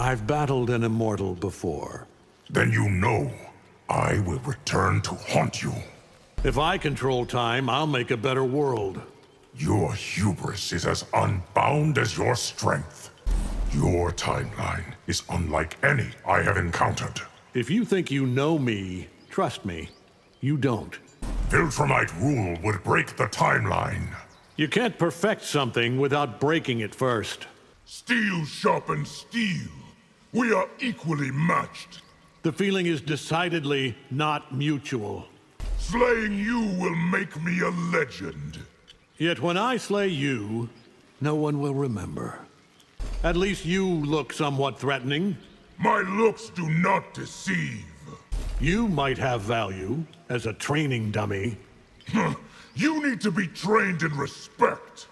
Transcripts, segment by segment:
I've battled an immortal before. Then you know I will return to haunt you. If I control time, I'll make a better world. Your hubris is as unbound as your strength. Your timeline is unlike any I have encountered. If you think you know me, trust me, you don't. Viltrumite rule would break the timeline. You can't perfect something without breaking it first. Steel sharpens steel. We are equally matched. The feeling is decidedly not mutual. Slaying you will make me a legend. Yet when I slay you, no one will remember. At least you look somewhat threatening. My looks do not deceive. You might have value as a training dummy. You need to be trained in respect.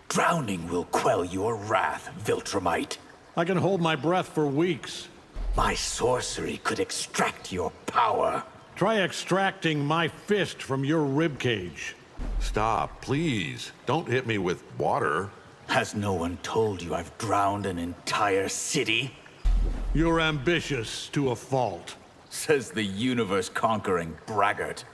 Drowning will quell your wrath, Viltrumite. I can hold my breath for weeks. My sorcery could extract your power. Try extracting my fist from your ribcage. Stop, please. Don't hit me with water. Has no one told you I've drowned an entire city? You're ambitious to a fault. Says the universe-conquering braggart.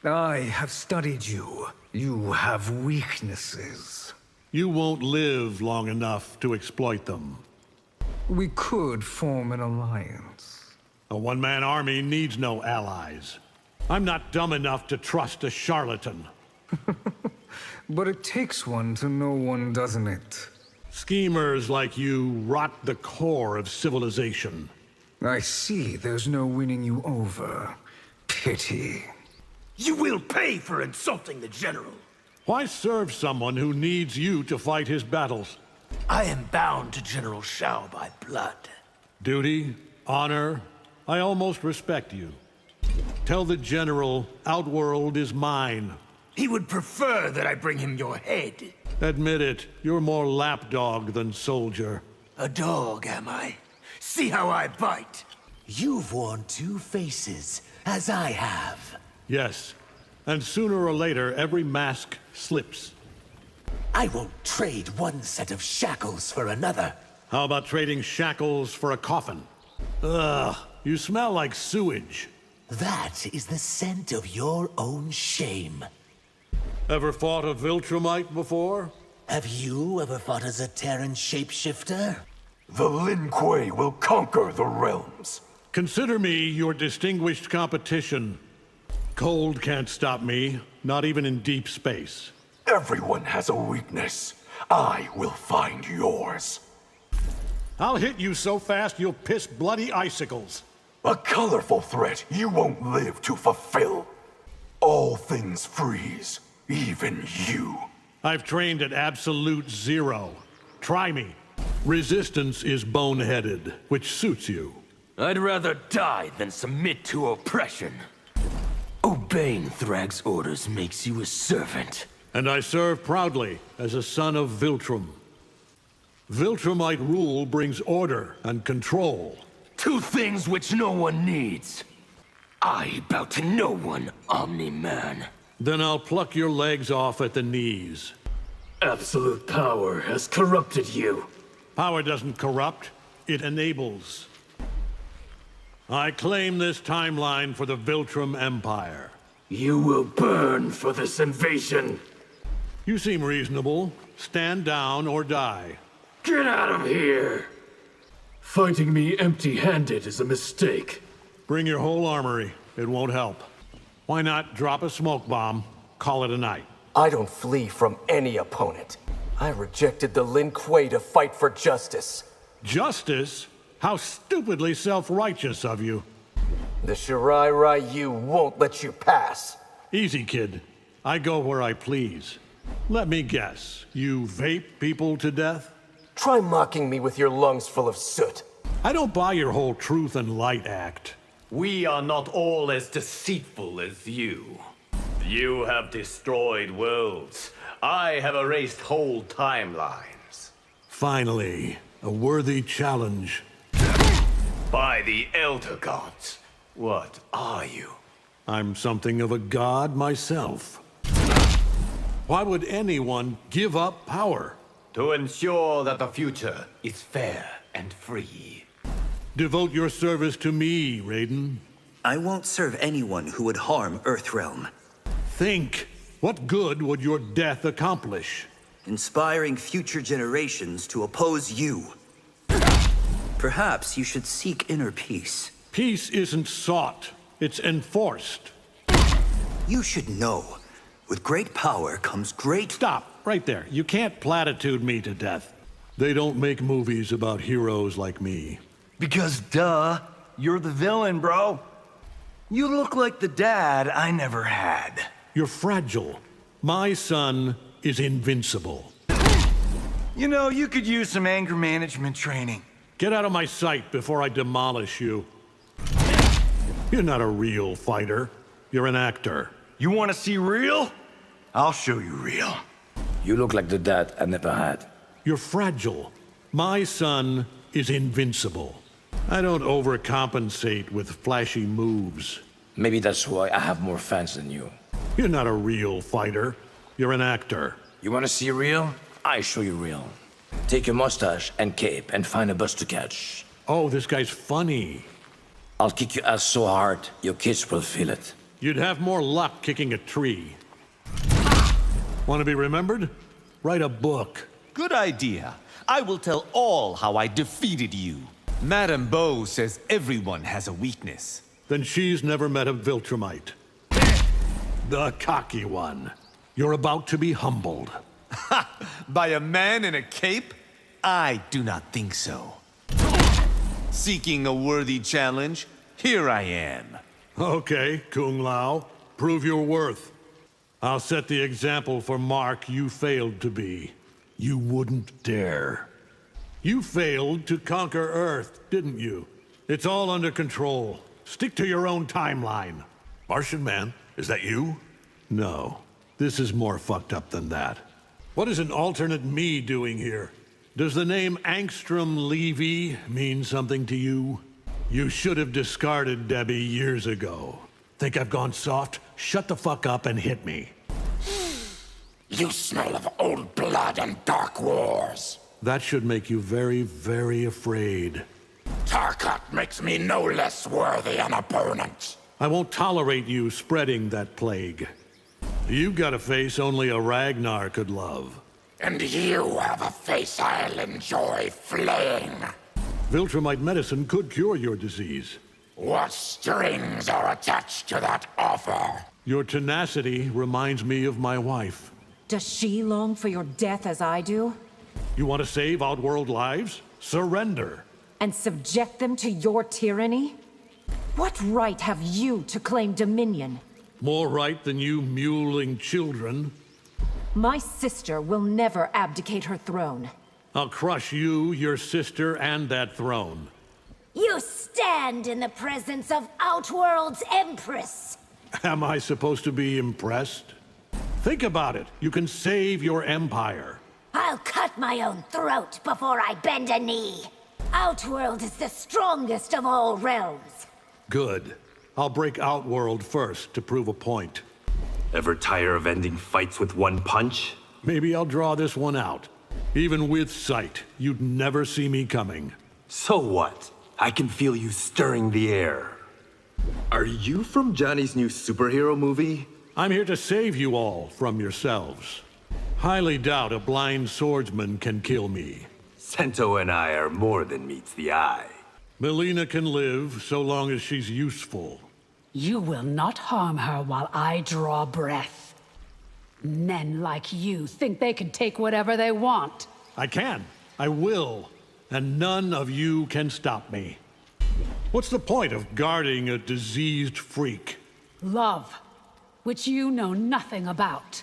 I have studied you. You have weaknesses. You won't live long enough to exploit them. We could form an alliance. A one-man army needs no allies. I'm not dumb enough to trust a charlatan. But it takes one to know one, doesn't it? Schemers like you rot the core of civilization. I see there's no winning you over. Pity. You will pay for insulting the General. Why serve someone who needs you to fight his battles? I am bound to General Shao by blood. Duty, honor, I almost respect you. Tell the General, Outworld is mine. He would prefer that I bring him your head. Admit it, you're more lapdog than soldier. A dog, am I? See how I bite. You've worn two faces, as I have. Yes, and sooner or later, every mask slips. I won't trade one set of shackles for another. How about trading shackles for a coffin? Ugh, you smell like sewage. That is the scent of your own shame. Ever fought a Viltrumite before? Have you ever fought as a Terran shapeshifter? The Lin Kuei will conquer the realms. Consider me your distinguished competition. Cold can't stop me, not even in deep space. Everyone has a weakness. I will find yours. I'll hit you so fast you'll piss bloody icicles. A colorful threat you won't live to fulfill. All things freeze, even you. I've trained at absolute zero. Try me. Resistance is boneheaded, which suits you. I'd rather die than submit to oppression. Obeying Thrag's orders makes you a servant. And I serve proudly as a son of Viltrum. Viltrumite rule brings order and control. Two things which no one needs. I bow to no one, Omni-man. Then I'll pluck your legs off at the knees. Absolute power has corrupted you. Power doesn't corrupt, it enables. I claim this timeline for the Viltrum Empire. You will burn for this invasion. You seem reasonable. Stand down or die. Get out of here! Fighting me empty-handed is a mistake. Bring your whole armory. It won't help. Why not drop a smoke bomb, call it a night? I don't flee from any opponent. I rejected the Lin Kuei to fight for justice. Justice? How stupidly self-righteous of you. The Shirai Ryu won't let you pass. Easy, kid. I go where I please. Let me guess, you vape people to death? Try mocking me with your lungs full of soot. I don't buy your whole truth and light act. We are not all as deceitful as you. You have destroyed worlds. I have erased whole timelines. Finally, a worthy challenge. By the Elder Gods, what are you? I'm something of a god myself. Why would anyone give up power? To ensure that the future is fair. and free. Devote your service to me, Raiden. I won't serve anyone who would harm Earthrealm. Think. What good would your death accomplish? Inspiring future generations to oppose you. Perhaps you should seek inner peace. Peace isn't sought, it's enforced. You should know. With great power comes great... Stop, right there. You can't platitude me to death. They don't make movies about heroes like me. Because, duh, you're the villain, bro. You look like the dad I never had. You're fragile. My son is invincible. You know, you could use some anger management training. Get out of my sight before I demolish you. You're not a real fighter. You're an actor. You want to see real? I'll show you real. You look like the dad I never had. You're fragile. My son is invincible. I don't overcompensate with flashy moves. Maybe that's why I have more fans than you. You're not a real fighter. You're an actor. You wanna see real? I show you real. Take your mustache and cape and find a bus to catch. Oh, this guy's funny. I'll kick your ass so hard, your kids will feel it. You'd have more luck kicking a tree. Want to be remembered? Write a book. Good idea. I will tell all how I defeated you. Madame Beau says everyone has a weakness. Then she's never met a Viltrumite. The cocky one. You're about to be humbled. By a man in a cape? I do not think so. Seeking a worthy challenge, here I am. Okay, Kung Lao. Prove your worth. I'll set the example for Mark you failed to be. You wouldn't dare. You failed to conquer Earth, didn't you? It's all under control. Stick to your own timeline. Martian Man, is that you? No, this is more fucked up than that. What is an alternate me doing here? Does the name Angstrom Levy mean something to you? You should have discarded Debbie years ago. Think I've gone soft? Shut the fuck up and hit me. You smell of old blood and dark wars. That should make you very, very afraid. Tarkat makes me no less worthy an opponent. I won't tolerate you spreading that plague. You've got a face only a Ragnar could love. And you have a face I'll enjoy flaying. Viltrumite medicine could cure your disease. What strings are attached to that offer? Your tenacity reminds me of my wife. Does she long for your death as I do? You want to save Outworld lives? Surrender. And subject them to your tyranny? What right have you to claim dominion? More right than you muling children. My sister will never abdicate her throne. I'll crush you, your sister, and that throne. You stand in the presence of Outworld's Empress. Am I supposed to be impressed? Think about it. You can save your empire. I'll cut my own throat before I bend a knee. Outworld is the strongest of all realms. Good. I'll break Outworld first to prove a point. Ever tire of ending fights with one punch? Maybe I'll draw this one out. Even with sight, you'd never see me coming. So what? I can feel you stirring the air. Are you from Johnny's new superhero movie? I'm here to save you all from yourselves. Highly doubt a blind swordsman can kill me. Sento and I are more than meets the eye. Melina can live so long as she's useful. You will not harm her while I draw breath. Men like you think they can take whatever they want. I can. I will. And none of you can stop me. What's the point of guarding a diseased freak? Love, which you know nothing about.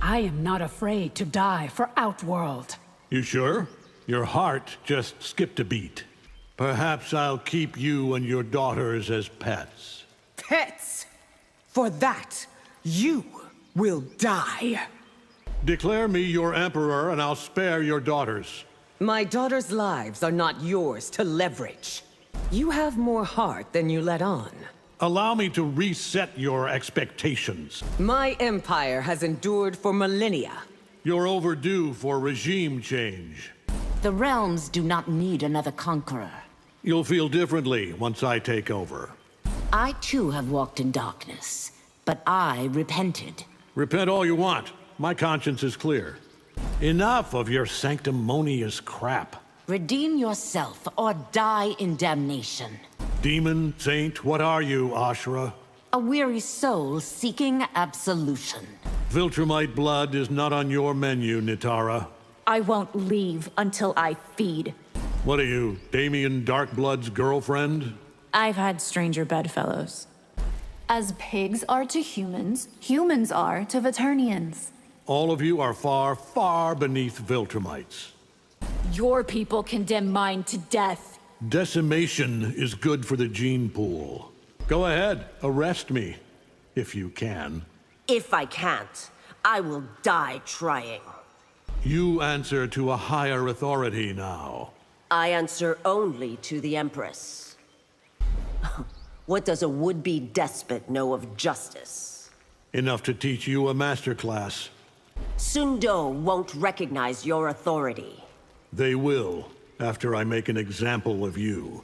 I am not afraid to die for Outworld. You sure? Your heart just skipped a beat. Perhaps I'll keep you and your daughters as pets. Pets? For that, you will die. Declare me your emperor and I'll spare your daughters. My daughters' lives are not yours to leverage. You have more heart than you let on. Allow me to reset your expectations. My empire has endured for millennia. You're overdue for regime change. The realms do not need another conqueror. You'll feel differently once I take over. I too have walked in darkness, but I repented. Repent all you want. My conscience is clear. Enough of your sanctimonious crap. Redeem yourself or die in damnation. Demon, saint, what are you, Ashra? A weary soul seeking absolution. Viltrumite blood is not on your menu, Nitara. I won't leave until I feed. What are you, Damien Darkblood's girlfriend? I've had stranger bedfellows. As pigs are to humans, humans are to Vaternians. All of you are far, far beneath Viltrumites. Your people condemn mine to death. Decimation is good for the gene pool. Go ahead, arrest me, if you can. If I can't, I will die trying. You answer to a higher authority now. I answer only to the Empress. What does a would-be despot know of justice? Enough to teach you a masterclass. Sundo won't recognize your authority. They will, after I make an example of you.